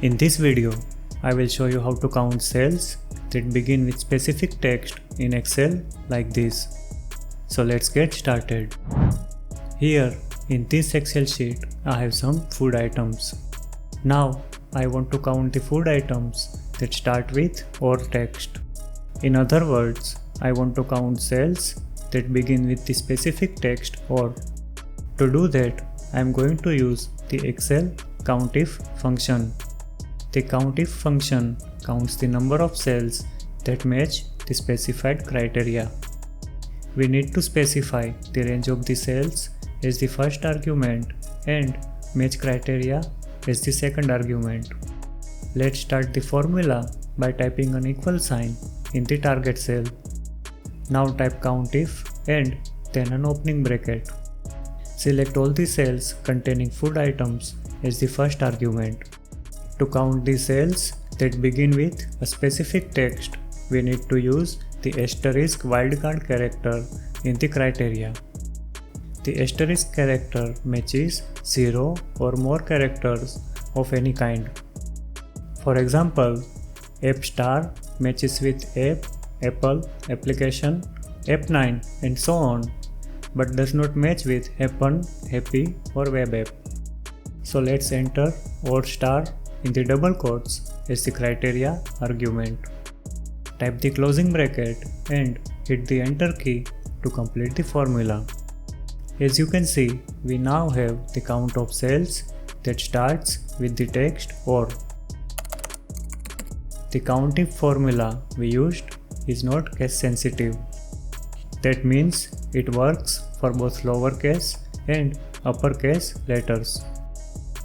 In this video, I will show you how to count cells that begin with specific text in Excel like this. So let's get started. Here in this Excel sheet, I have some food items. Now I want to count the food items that start with or text. In other words, I want to count cells that begin with the specific text or. To do that, I am going to use the Excel COUNTIF function. The COUNTIF function counts the number of cells that match the specified criteria. We need to specify the range of the cells as the first argument and match criteria as the second argument. Let's start the formula by typing an equal sign in the target cell. Now type COUNTIF and then an opening bracket. Select all the cells containing food items as the first argument. To count the cells that begin with a specific text, we need to use the asterisk wildcard character in the criteria. The asterisk character matches 0 or more characters of any kind. For example, app star matches with app, apple, application, app9 and so on, but does not match with happen, happy or web app. So let's enter or star in the double quotes as the criteria argument. Type the closing bracket and hit the enter key to complete the formula. As you can see, we now have the count of cells that starts with the text or. The COUNTIF formula we used is not case sensitive. That means it works for both lowercase and uppercase letters.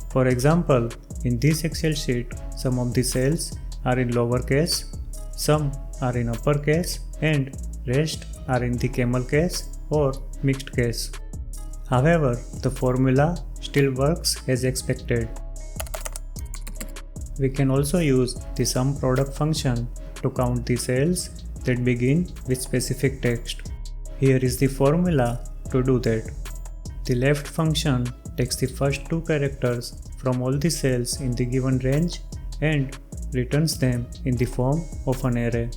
For example, in this Excel sheet, some of the cells are in lowercase, some are in uppercase, and rest are in the camel case or mixed case. However, the formula still works as expected. We can also use the SUMPRODUCT function to count the cells that begin with specific text. Here is the formula to do that. The left function takes the first two characters from all the cells in the given range and returns them in the form of an array.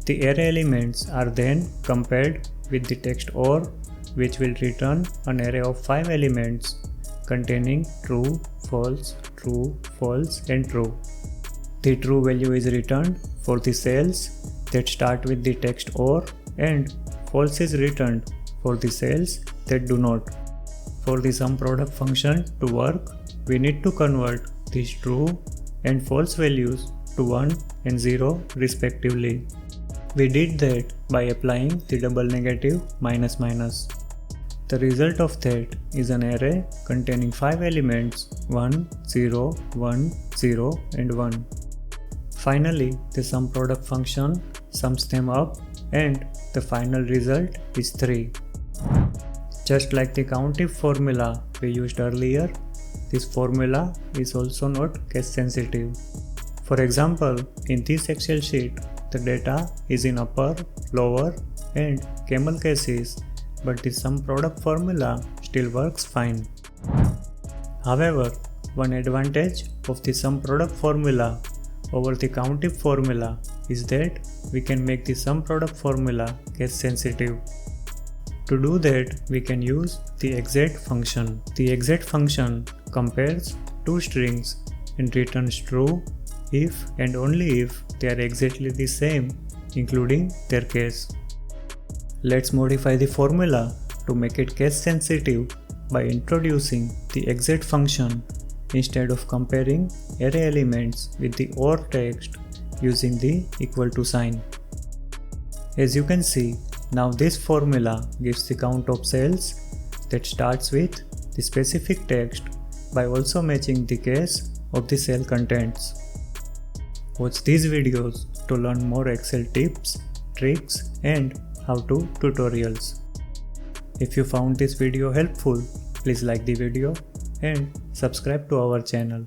The array elements are then compared with the text OR, which will return an array of 5 elements containing true, false, and true. The true value is returned for the cells that start with the text OR and false is returned for the cells that do not. For the SUMPRODUCT function to work, we need to convert these true and false values to 1 and 0 respectively. We did that by applying the double negative minus minus. The result of that is an array containing 5 elements 1, 0, 1, 0 and 1. Finally, the SUMPRODUCT function sums them up and the final result is 3. Just like the COUNTIF formula we used earlier, this formula is also not case sensitive. For example, in this Excel sheet, the data is in upper, lower and camel cases, but the SUMPRODUCT formula still works fine. However, one advantage of the SUMPRODUCT formula over the COUNTIF formula is that we can make the SUMPRODUCT formula case sensitive. To do that, we can use the EXACT function. The EXACT function compares two strings and returns true if and only if they are exactly the same, including their case. Let's modify the formula to make it case sensitive by introducing the EXACT function instead of comparing array elements with the OR text using the equal to sign. As you can see, now this formula gives the count of cells that starts with the specific text by also matching the case of the cell contents. Watch these videos to learn more Excel tips, tricks and how-to tutorials. If you found this video helpful, please like the video and subscribe to our channel.